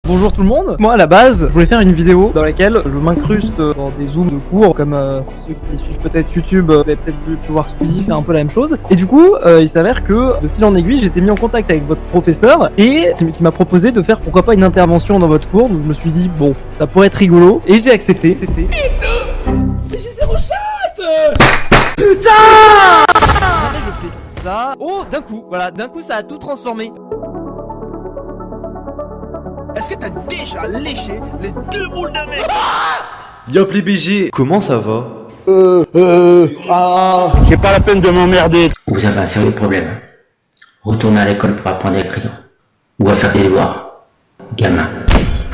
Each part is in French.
Bonjour tout le monde. Moi à la base, je voulais faire une vidéo dans laquelle je m'incruste dans des zooms de cours, comme ceux qui suivent peut-être YouTube, vous avez peut-être pu voir Squeezie faire un peu la même chose. Et du coup, il s'avère que de fil en aiguille, j'ai été mis en contact avec votre professeur et qui m'a proposé de faire pourquoi pas une intervention dans votre cours. Donc je me suis dit bon, ça pourrait être rigolo et j'ai accepté. Mais j'ai zéro chat. Putain! Jamais je fais ça. Oh, d'un coup, voilà, d'un coup ça a tout transformé. Est-ce que t'as déjà léché les deux boules de mec? Yop les BG, comment ça va? C'est pas la peine de m'emmerder. Vous avez un sérieux problème. Retournez à l'école pour apprendre à écrire. Ou à faire des devoirs. Gamin.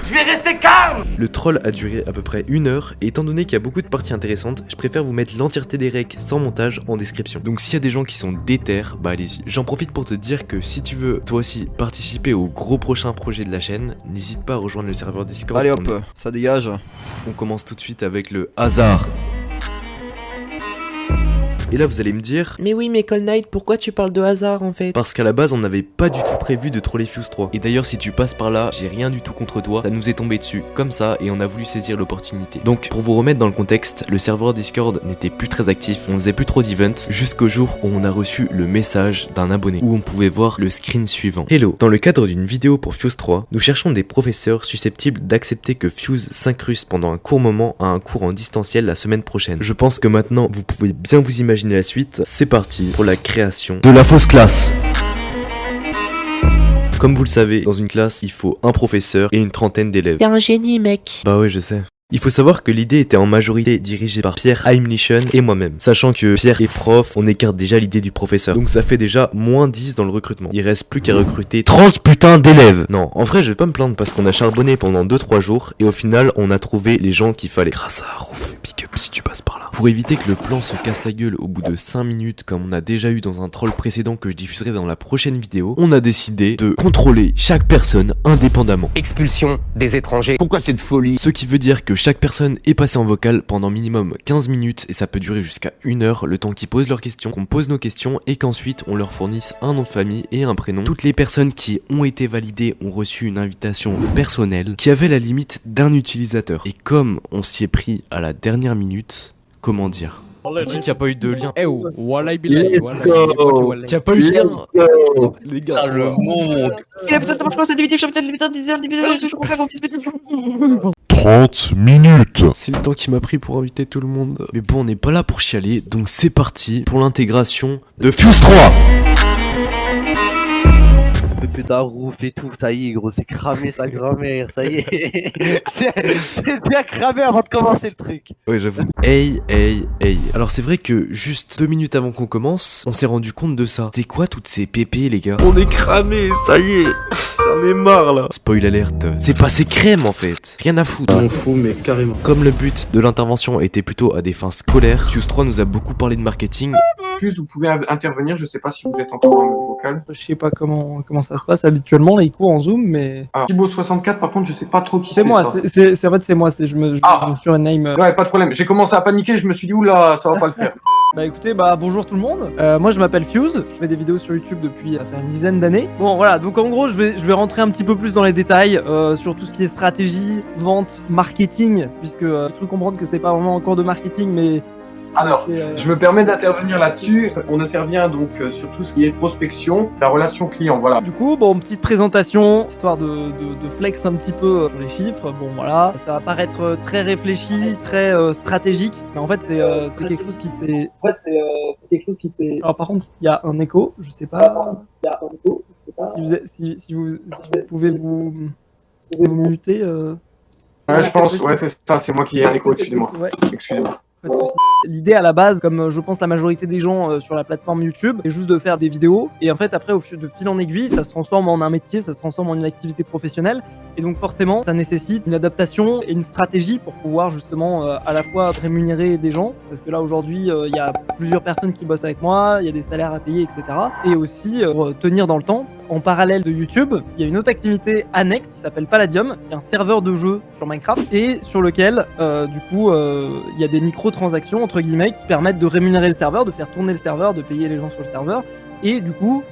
Je vais rester calme. Le troll a duré à peu près 1 heure, et étant donné qu'il y a beaucoup de parties intéressantes, je préfère vous mettre l'entièreté des recs sans montage en description. Donc s'il y a des gens qui sont déter, bah allez-y. J'en profite pour te dire que si tu veux toi aussi participer au gros prochain projet de la chaîne, n'hésite pas à rejoindre le serveur Discord. Allez hop, ça dégage. On commence tout de suite avec le hasard. Et là vous allez me dire, mais oui mais Call Knight, pourquoi tu parles de hasard en fait? Parce qu'à la base on n'avait pas du tout prévu de troller Fuse 3. Et d'ailleurs si tu passes par là, j'ai rien du tout contre toi, ça nous est tombé dessus comme ça et on a voulu saisir l'opportunité. Donc pour vous remettre dans le contexte, le serveur Discord n'était plus très actif, on faisait plus trop d'events, jusqu'au jour où on a reçu le message d'un abonné, où on pouvait voir le screen suivant. Hello, dans le cadre d'une vidéo pour Fuse 3, nous cherchons des professeurs susceptibles d'accepter que Fuse s'incruste pendant un court moment à un cours en distanciel la semaine prochaine. Je pense que maintenant vous pouvez bien vous imaginer la suite. C'est parti pour la création de la fausse classe. Comme vous le savez, dans une classe, il faut un professeur et une trentaine d'élèves. T'es un génie, mec. Bah ouais, je sais. Il faut savoir que l'idée était en majorité dirigée par Pierre Heimlichen et moi-même. Sachant que Pierre est prof, on écarte déjà l'idée du professeur. Donc ça fait déjà moins 10 dans le recrutement. Il reste plus qu'à recruter 30 putains d'élèves. Non, en vrai je vais pas me plaindre parce qu'on a charbonné pendant 2-3 jours et au final on a trouvé les gens qu'il fallait. Grâce à Harouf, pick up si tu passes par là. Pour éviter que le plan se casse la gueule au bout de 5 minutes comme on a déjà eu dans un troll précédent que je diffuserai dans la prochaine vidéo, on a décidé de contrôler chaque personne indépendamment. Expulsion des étrangers. Pourquoi cette folie? Ce qui veut dire que chaque personne est passée en vocal pendant minimum 15 minutes et ça peut durer jusqu'à 1 heure, le temps qu'ils posent leurs questions, qu'on pose nos questions et qu'ensuite on leur fournisse un nom de famille et un prénom. Toutes les personnes qui ont été validées ont reçu une invitation personnelle qui avait la limite d'un utilisateur. Et comme on s'y est pris à la dernière minute, comment dire? C'est qui a pas eu de lien? Eh oh, Wallah Bilal, Qui a pas eu de lien? Les gars, Le monde. 30 minutes. c'est le temps qui m'a pris pour inviter tout le monde. Mais bon, on n'est pas là pour chialer, donc c'est parti pour l'intégration de Fuse 3. Pépé d'Arouf et tout, ça y est gros, c'est cramé sa grand-mère, ça y est. c'est bien cramé avant de commencer le truc. Ouais, j'avoue. Hey. Alors c'est vrai que juste 2 minutes avant qu'on commence, on s'est rendu compte de ça. C'est quoi toutes ces pépés les gars? On est cramé, ça y est. J'en ai marre là. Spoil alerte, c'est passé crème en fait. Rien à foutre. On fout mais carrément. Comme le but de l'intervention était plutôt à des fins scolaires, Fuse 3 nous a beaucoup parlé de marketing. Fuse, vous pouvez intervenir, je sais pas si vous êtes encore dans le vocal. Je sais pas comment ça se passe habituellement les cours en Zoom, mais Alors, Thibaut64, par contre, je sais pas trop qui c'est moi. ça. C'est en fait c'est moi. Je me sur un name. Ouais, pas de problème. J'ai commencé à paniquer, je me suis dit, oula, ça va pas le faire. Bah écoutez, bonjour tout le monde. Moi je m'appelle Fuse, je fais des vidéos sur YouTube depuis ça fait une dizaine d'années. Bon voilà, donc en gros je vais rentrer un petit peu plus dans les détails sur tout ce qui est stratégie, vente, marketing, puisque j'ai cru comprendre que c'est pas vraiment encore de marketing, mais Alors, je me permets d'intervenir là-dessus. On intervient donc sur tout ce qui est prospection, la relation client, voilà. du coup, bon, petite présentation, histoire de flex un petit peu sur les chiffres. Bon, voilà, ça va paraître très réfléchi, très stratégique, mais en fait, c'est quelque chose qui s'est. Alors, par contre, il y a un écho, je sais pas. Si vous pouvez vous muter. Ouais, je pense, ouais, c'est ça, c'est moi qui ai un écho au-dessus de moi. Ouais. Excusez-moi. Pas de souci. L'idée à la base, comme je pense la majorité des gens sur la plateforme YouTube, c'est juste de faire des vidéos. Et en fait, après, de fil en aiguille, ça se transforme en un métier, ça se transforme en une activité professionnelle. Et donc forcément, ça nécessite une adaptation et une stratégie pour pouvoir justement à la fois rémunérer des gens. Parce que là, aujourd'hui, il y a plusieurs personnes qui bossent avec moi, il y a des salaires à payer, etc. Et aussi pour tenir dans le temps. En parallèle de YouTube, il y a une autre activité annexe qui s'appelle Palladium, qui est un serveur de jeu sur Minecraft et sur lequel, il y a des micro-transactions entre guillemets qui permettent de rémunérer le serveur, de faire tourner le serveur, de payer les gens sur le serveur et du coup,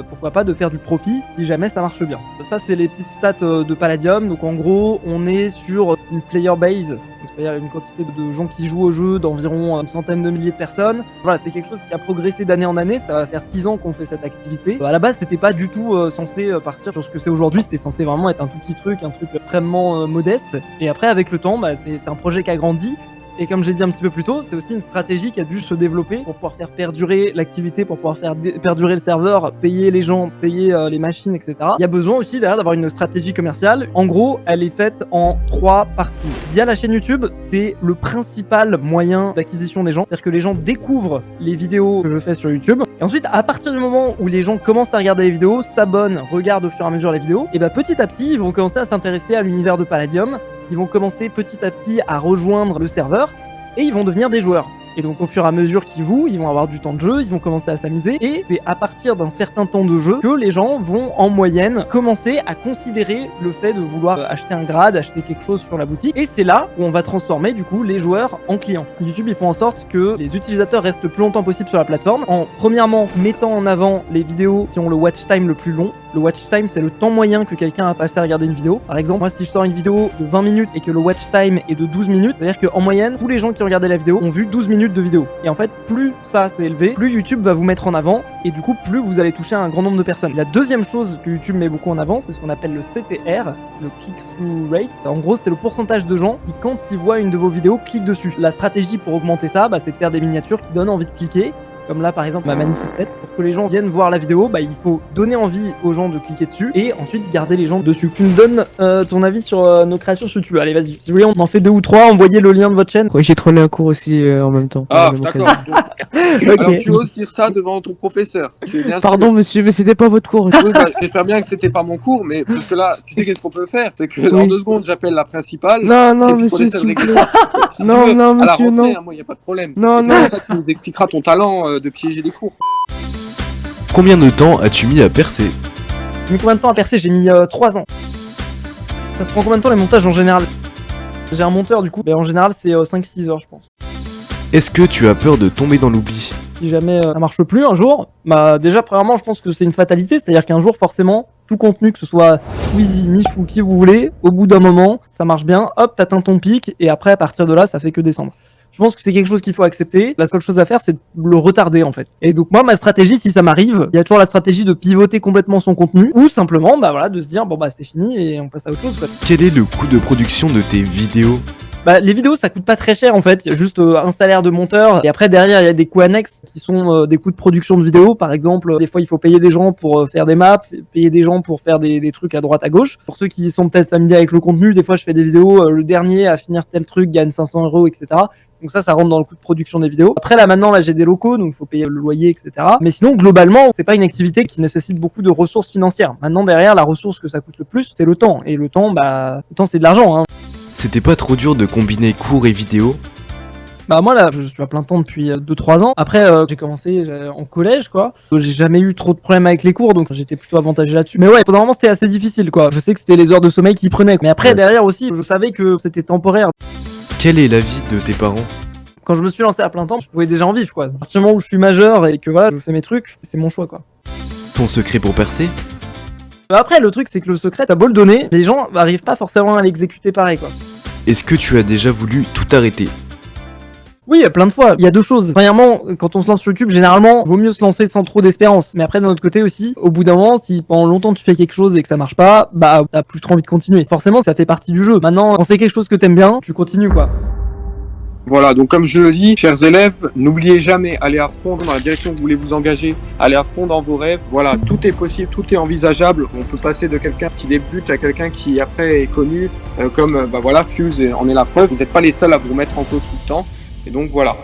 pourquoi pas de faire du profit si jamais ça marche bien. Ça, c'est les petites stats de Palladium. Donc en gros, on est sur une player base, c'est-à-dire une quantité de gens qui jouent au jeu d'environ une centaine de milliers de personnes. Voilà, c'est quelque chose qui a progressé d'année en année. Ça va faire 6 ans qu'on fait cette activité. À la base, c'était pas du tout censé partir sur ce que c'est aujourd'hui. C'était censé vraiment être un tout petit truc, un truc extrêmement modeste. Et après, avec le temps, c'est un projet qui a grandi. Et comme j'ai dit un petit peu plus tôt, c'est aussi une stratégie qui a dû se développer pour pouvoir faire perdurer l'activité, pour pouvoir faire perdurer le serveur, payer les gens, payer les machines, etc. Il y a besoin aussi derrière d'avoir une stratégie commerciale. En gros, elle est faite en 3 parties. Via la chaîne YouTube, c'est le principal moyen d'acquisition des gens. C'est-à-dire que les gens découvrent les vidéos que je fais sur YouTube. Et ensuite, à partir du moment où les gens commencent à regarder les vidéos, s'abonnent, regardent au fur et à mesure les vidéos, et petit à petit, ils vont commencer à s'intéresser à l'univers de Palladium. Ils vont commencer petit à petit à rejoindre le serveur et ils vont devenir des joueurs. Et donc au fur et à mesure qu'ils jouent, ils vont avoir du temps de jeu, ils vont commencer à s'amuser. Et c'est à partir d'un certain temps de jeu que les gens vont en moyenne commencer à considérer le fait de vouloir acheter un grade, acheter quelque chose sur la boutique. Et c'est là où on va transformer du coup les joueurs en clients. YouTube, ils font en sorte que les utilisateurs restent le plus longtemps possible sur la plateforme en premièrement mettant en avant les vidéos qui ont le watch time le plus long. Le watch time, c'est le temps moyen que quelqu'un a passé à regarder une vidéo. Par exemple, moi si je sors une vidéo de 20 minutes et que le watch time est de 12 minutes, c'est-à-dire qu'en moyenne, tous les gens qui ont regardé la vidéo ont vu 12 minutes de vidéo. Et en fait, plus ça s'est élevé, plus YouTube va vous mettre en avant et du coup, plus vous allez toucher un grand nombre de personnes. La deuxième chose que YouTube met beaucoup en avant, c'est ce qu'on appelle le CTR, le click-through rate. En gros, c'est le pourcentage de gens qui, quand ils voient une de vos vidéos, cliquent dessus. La stratégie pour augmenter ça, c'est de faire des miniatures qui donnent envie de cliquer. Comme là par exemple ma magnifique tête. Pour que les gens viennent voir la vidéo, il faut donner envie aux gens de cliquer dessus et ensuite garder les gens dessus. Tu me donnes ton avis sur nos créations sur YouTube. Allez vas-y, si vous voulez on en fait 2 ou 3, envoyez le lien de votre chaîne. Oui, j'ai trollé un cours aussi en même temps. Ah d'accord. Okay. Alors tu oses dire ça devant ton professeur. Tu es bien Pardon monsieur, mais c'était pas votre cours. Oui, j'espère bien que c'était pas mon cours, mais parce que là, tu sais qu'est-ce qu'on peut faire? C'est que dans 2 secondes j'appelle la principale. Non monsieur, s'il vous plaît. Non monsieur, non. Moi y a pas de problème. Non. Comme ça tu nous expliqueras ton talent de piéger les cours. Combien de temps as-tu mis à percer? J'ai mis combien de temps à percer? J'ai mis 3 ans. Ça te prend combien de temps les montages en général? J'ai un monteur du coup, en général c'est 5-6 heures je pense. Est-ce que tu as peur de tomber dans l'oubli? Si jamais ça marche plus un jour, déjà premièrement je pense que c'est une fatalité, c'est-à-dire qu'un jour forcément, tout contenu, que ce soit Squeezie, Mich ou qui vous voulez, au bout d'un moment, ça marche bien, hop, t'atteins ton pic, et après à partir de là, ça fait que descendre. Je pense que c'est quelque chose qu'il faut accepter. La seule chose à faire, c'est de le retarder en fait. Et donc moi, ma stratégie, si ça m'arrive, il y a toujours la stratégie de pivoter complètement son contenu, ou simplement, de se dire c'est fini et on passe à autre chose quoi. Quel est le coût de production de tes vidéos? Les vidéos ça coûte pas très cher en fait, il y a juste un salaire de monteur et après derrière il y a des coûts annexes qui sont des coûts de production de vidéos. Par exemple, des fois il faut payer des gens pour faire des maps, payer des gens pour faire des trucs à droite à gauche. Pour ceux qui sont peut-être familiers avec le contenu, des fois je fais des vidéos, le dernier à finir tel truc gagne 500 €, etc. Donc ça rentre dans le coût de production des vidéos. Après maintenant j'ai des locaux donc il faut payer le loyer, etc. Mais sinon globalement c'est pas une activité qui nécessite beaucoup de ressources financières. Maintenant derrière la ressource que ça coûte le plus c'est le temps. Et le temps c'est de l'argent hein. C'était pas trop dur de combiner cours et vidéos? Moi là, je suis à plein temps depuis 2-3 ans. Après, j'ai commencé en collège quoi. J'ai jamais eu trop de problèmes avec les cours, donc j'étais plutôt avantagé là-dessus. Mais pendant un moment c'était assez difficile quoi. Je sais que c'était les heures de sommeil qui prenaient. Mais après derrière aussi, je savais que c'était temporaire. Quel est l'avis de tes parents? Quand je me suis lancé à plein temps, je pouvais déjà en vivre quoi. À partir du moment où je suis majeur et que je fais mes trucs, c'est mon choix quoi. Ton secret pour percer? Après le truc c'est que le secret, t'as beau le donner, les gens arrivent pas forcément à l'exécuter pareil quoi. Est-ce que tu as déjà voulu tout arrêter? Oui, plein de fois. Il y a 2 choses. Premièrement, quand on se lance sur YouTube, généralement, vaut mieux se lancer sans trop d'espérance. Mais après, d'un autre côté aussi, au bout d'un moment, si pendant longtemps tu fais quelque chose et que ça marche pas, t'as plus trop envie de continuer. Forcément, ça fait partie du jeu. Maintenant, quand c'est quelque chose que t'aimes bien, tu continues quoi. Voilà, donc comme je le dis, chers élèves, n'oubliez jamais, allez à fond dans la direction que vous voulez vous engager, allez à fond dans vos rêves. Voilà, tout est possible, tout est envisageable. On peut passer de quelqu'un qui débute à quelqu'un qui après est connu, comme Fuse en est la preuve. Vous n'êtes pas les seuls à vous remettre en cause tout le temps. Et donc voilà.